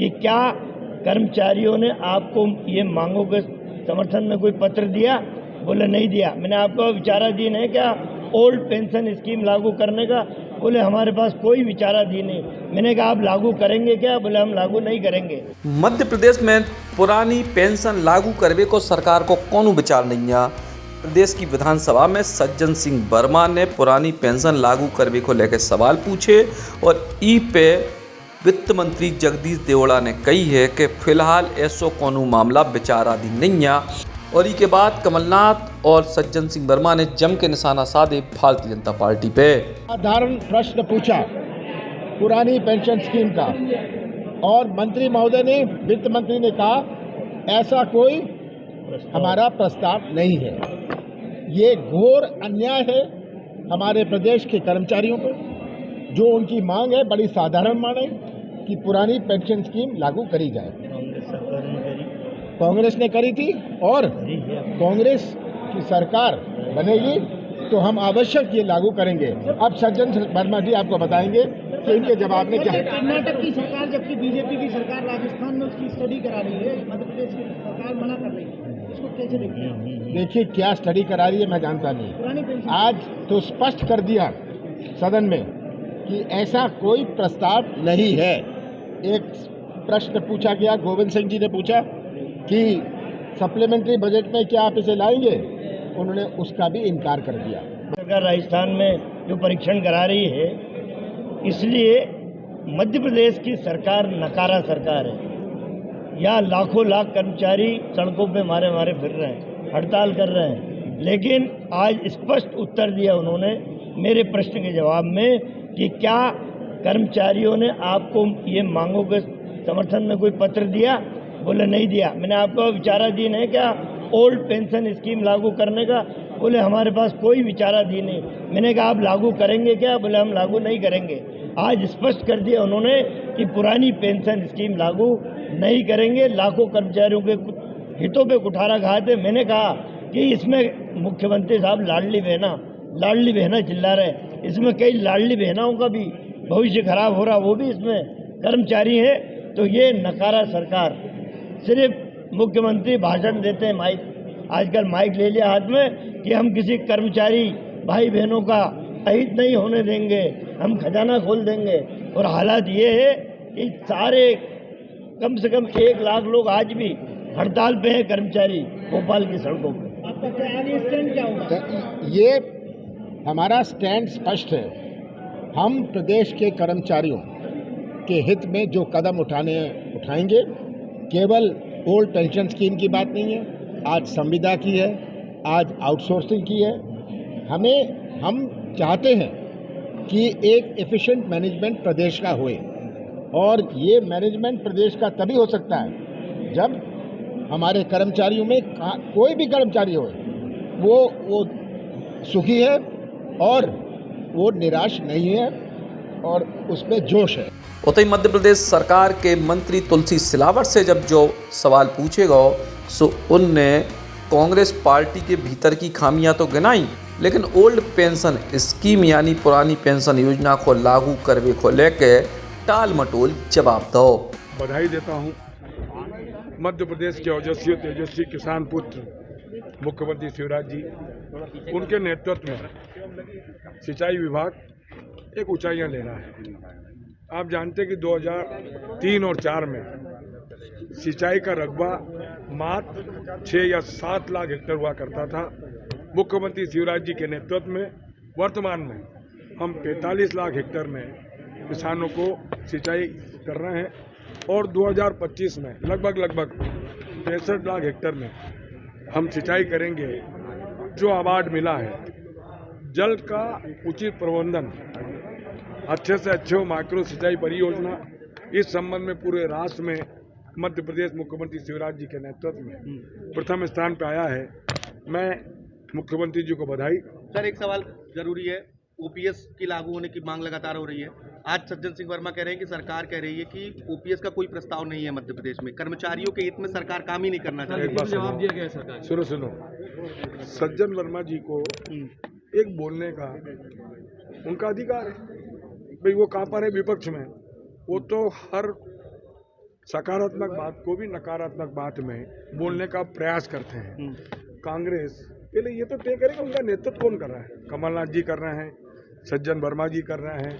कि क्या कर्मचारियों ने आपको ये मांगों के समर्थन में कोई पत्र दिया? बोले नहीं दिया। मैंने आपको विचाराधीन है क्या ओल्ड पेंशन स्कीम लागू करने का? बोले हमारे पास कोई विचाराधीन नहीं। मैंने कहा आप लागू करेंगे क्या? बोले हम लागू नहीं करेंगे। मध्य प्रदेश में पुरानी पेंशन लागू करने को सरकार को कौन विचार नहीं है। प्रदेश की विधानसभा में सज्जन सिंह वर्मा ने पुरानी पेंशन लागू करने को लेकर सवाल पूछे और ई पे वित्त मंत्री जगदीश देवड़ा ने कही है कि फिलहाल ऐसो कोनो मामला विचाराधीन नहीं है। और ई के बाद कमलनाथ और सज्जन सिंह वर्मा ने जम के निशाना साधे भारतीय जनता पार्टी पे। साधारण प्रश्न पूछा पुरानी पेंशन स्कीम का और मंत्री महोदय ने, वित्त मंत्री ने कहा ऐसा कोई हमारा प्रस्ताव नहीं है। ये घोर अन्याय है हमारे प्रदेश के कर्मचारियों पर। जो उनकी मांग है बड़ी साधारण मांग है कि पुरानी पेंशन स्कीम लागू करी जाए। कांग्रेस ने करी थी और कांग्रेस की सरकार बनेगी तो हम आवश्यक ये लागू करेंगे। अब सज्जन वर्मा जी आपको बताएंगे कि इनके जवाब में क्या है। कर्नाटक की सरकार जबकि बीजेपी की सरकार राजस्थान में उसकी स्टडी करा रही है, मध्य प्रदेश की सरकार मना कर रही है, इसको कैसे देखते हैं? देखिए क्या स्टडी करा रही है मैं जानता नहीं। आज तो स्पष्ट कर दिया सदन में कि ऐसा कोई प्रस्ताव नहीं है। एक प्रश्न पूछा गया, गोविंद सिंह जी ने पूछा कि सप्लीमेंट्री बजट में क्या आप इसे लाएंगे? उन्होंने उसका भी इनकार कर दिया। सरकार राजस्थान में जो परीक्षण करा रही है, इसलिए मध्य प्रदेश की सरकार नकारा सरकार है। यहाँ लाखों लाख कर्मचारी सड़कों पे मारे मारे फिर रहे हैं, हड़ताल कर रहे हैं। लेकिन आज स्पष्ट उत्तर दिया उन्होंने मेरे प्रश्न के जवाब में कि क्या कर्मचारियों ने आपको ये मांगों के समर्थन में कोई पत्र दिया? बोले नहीं दिया। मैंने आपको विचाराधीन है क्या ओल्ड पेंशन स्कीम लागू करने का? बोले हमारे पास कोई विचाराधीन नहीं। मैंने कहा आप लागू करेंगे क्या? बोले हम लागू नहीं करेंगे। आज स्पष्ट कर दिया उन्होंने कि पुरानी पेंशन स्कीम लागू नहीं करेंगे। लाखों कर्मचारियों के हितों पे कुठारा घाते। मैंने कहा कि इसमें मुख्यमंत्री साहब लाडली बहना चिल्ला रहे, इसमें कई लाडली बहनाओं का भी भविष्य खराब हो रहा, वो भी इसमें कर्मचारी है। तो ये नकारा सरकार, सिर्फ मुख्यमंत्री भाषण देते हैं, आजकल माइक ले लिया हाथ में कि हम किसी कर्मचारी भाई बहनों का अहित नहीं होने देंगे, हम खजाना खोल देंगे। और हालात ये है कि सारे कम से कम 1 लाख लोग आज भी हड़ताल पे हैं, कर्मचारी भोपाल की सड़कों पे। आपका स्टैंड क्या होगा? ये हमारा स्टैंड स्पष्ट है। हम प्रदेश के कर्मचारियों के हित में जो कदम उठाएंगे, केवल ओल्ड पेंशन स्कीम की बात नहीं है, आज संविदा की है, आज आउटसोर्सिंग की है। हम चाहते हैं कि एक एफिशिएंट मैनेजमेंट प्रदेश का होए और ये मैनेजमेंट प्रदेश का तभी हो सकता है जब हमारे कर्मचारियों में कोई भी कर्मचारी हो वो सुखी है और वो निराश नहीं है और उसमें जोश है। उतई मध्य प्रदेश सरकार के मंत्री तुलसी सिलावट से जब जो सवाल पूछेगा सो उनने कांग्रेस पार्टी के भीतर की खामियां तो गिनाई, लेकिन ओल्ड पेंशन स्कीम यानी पुरानी पेंशन योजना को लागू करने को लेकर टाल मटोल जवाब दो। बधाई देता हूं मध्य प्रदेश के ओजस्वी तेजस्वी किसान पुत्र मुख्यमंत्री शिवराज जी, उनके नेतृत्व में सिंचाई विभाग एक ऊंचाइयां ले रहा है। आप जानते हैं कि 2003 और 4 में सिंचाई का रकबा मात्र 6 या 7 लाख हेक्टेयर हुआ करता था। मुख्यमंत्री शिवराज जी के नेतृत्व में वर्तमान में हम 45 लाख हेक्टेयर में किसानों को सिंचाई कर रहे हैं और 2025 में लगभग 63 लाख हेक्टेयर में हम सिंचाई करेंगे। जो अवार्ड मिला है जल का उचित प्रबंधन, अच्छे से अच्छे माइक्रो सिंचाई परियोजना, इस संबंध में पूरे राष्ट्र में मध्य प्रदेश मुख्यमंत्री शिवराज जी के नेतृत्व में प्रथम स्थान पर आया है। मैं मुख्यमंत्री जी को बधाई। सर एक सवाल जरूरी है, ओपीएस की लागू होने की मांग लगातार हो रही है। आज सज्जन सिंह वर्मा कह रहे हैं कि सरकार कह रही है कि ओपीएस का कोई प्रस्ताव नहीं है मध्य प्रदेश में, कर्मचारियों के हित में सरकार काम ही नहीं करना चाहती। जवाब दिया गया सरकार। सुनो, सज्जन वर्मा जी को एक बोलने का उनका अधिकार है भाई। वो कहाँ पर है? विपक्ष में। वो तो हर सकारात्मक बात को भी नकारात्मक बात में बोलने का प्रयास करते हैं। कांग्रेस पहले ये तो तय करे कि उनका नेतृत्व कौन कर रहा है। कमलनाथ जी कर रहे हैं, सज्जन वर्मा जी कर रहे हैं,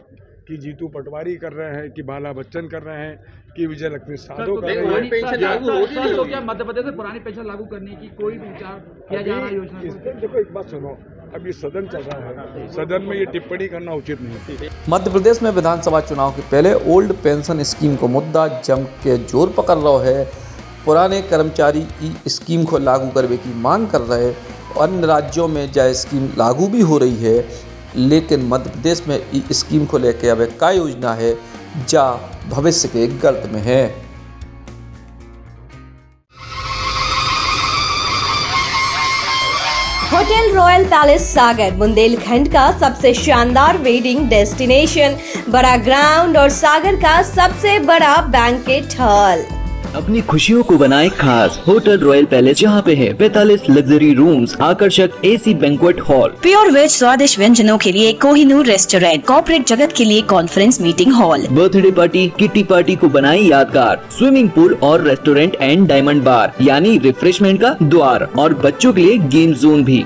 कि जीतू पटवारी कर रहे हैं, कि बाला बच्चन कर रहे हैं, कि विजय लक्ष्मी साधो कर रहे हैं। पेंशन लागू होगी नहीं तो होगी? क्या मध्य प्रदेश में पुरानी पेंशन लागू करने की कोई विचार किया जा रहा है योजना इस पर देखो, एक बात सुनो, अभी सदन चल रहा है, सदन में ये टिप्पणी करना उचित नहीं है। मध्य प्रदेश में विधानसभा चुनाव के पहले ओल्ड पेंशन स्कीम को मुद्दा जम के जोर पकड़ रहा है। पुराने कर्मचारी ई स्कीम को लागू करने की मांग कर रहे। अन्य राज्यों में यह स्कीम लागू भी हो रही है, लेकिन मध्य प्रदेश में ई स्कीम को लेकर अब क्या योजना है या भविष्य के गर्त में है। होटल रॉयल पैलेस सागर बुंदेलखंड का सबसे शानदार वेडिंग डेस्टिनेशन, बड़ा ग्राउंड और सागर का सबसे बड़ा बैंकेट हॉल। अपनी खुशियों को बनाए खास। होटल रॉयल पैलेस जहाँ पे है 45 लग्जरी रूम्स, आकर्षक AC banquet hall, pure veg स्वादिष्ट व्यंजनों के लिए कोहिनूर रेस्टोरेंट, कॉर्पोरेट जगत के लिए conference meeting hall, birthday party, kitty party को बनाई यादगार, स्विमिंग पूल और रेस्टोरेंट एंड डायमंड बार यानी रिफ्रेशमेंट का द्वार, और बच्चों के लिए गेम जोन भी।